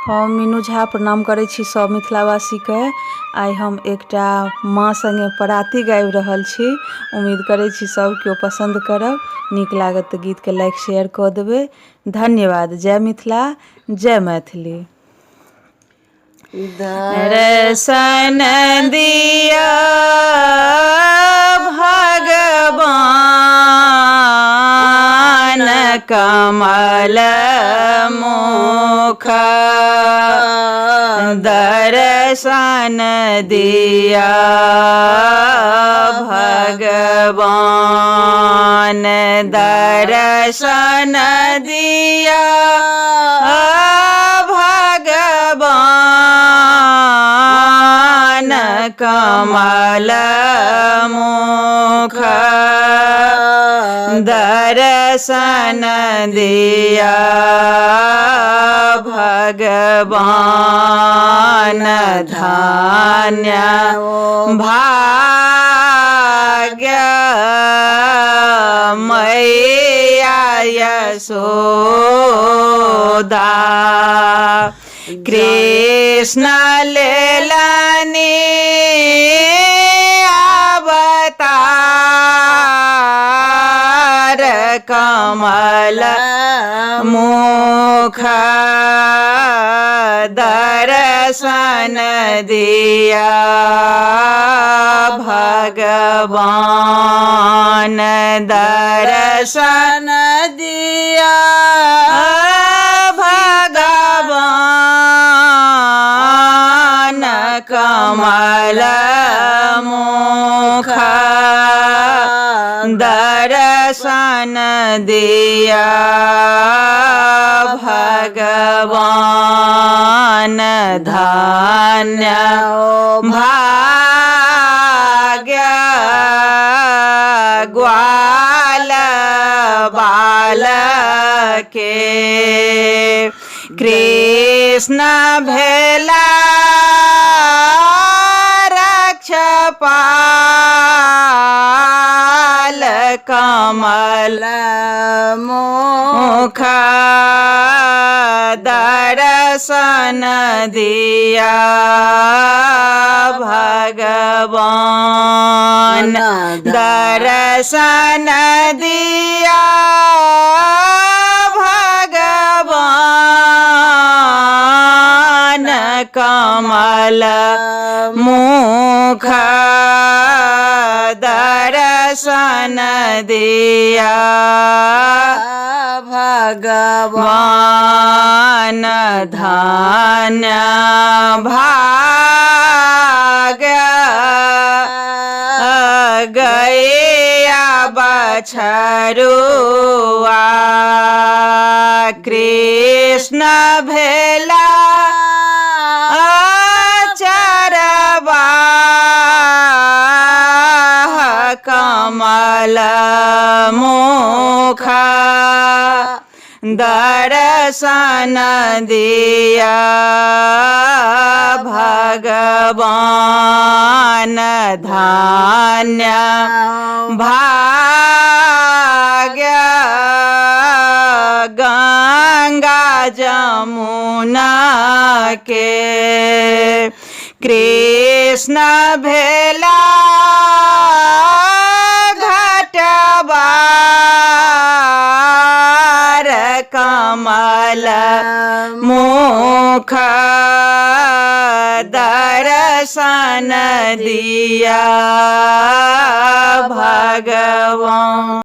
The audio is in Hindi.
हम मीनू झा प्रणाम करै छी सब मिथिलावासी के। आई हम एकटा माँ संगे पराती गाबि रहल छी। उम्मीद करै छी सब केओ पसंद करब। नीक लागत तऽ गीत के लाइक शेयर कऽ देबै। धन्यवाद। जय मिथिला, जय मैथिली। दर्शन दिया भगवान कमल मुख, दर्शन दिया भगवान, दर्शन दिया भगवान कमल मुख, दर्शन दिया भगवान। धन्य भाग्य मैया यशोदा, कृष्ण लेलनी अवतार कमल मुख, दर्शन दिया भगवान, दर्शन दिया भगवान कमल मुख, दर्शन दिया भगवान। धन्य भाग्य ग्वाल बाल के, कृष्ण भेला रक्षपाल कमल मुख, दर्शन दिया भगवान, दर्शन दिया भगवान कमल मुख, दर्शन दिया भगवान। धन्य भाग्य गैया बछरुआ, कृष्ण भेला चरवा कमल मुख, दर्शन दिया भगवान। धन्य भाग्य गंगा जमुना के, कृष्ण भेला घटवार कमल मुख, दर्शन दिया भगवान।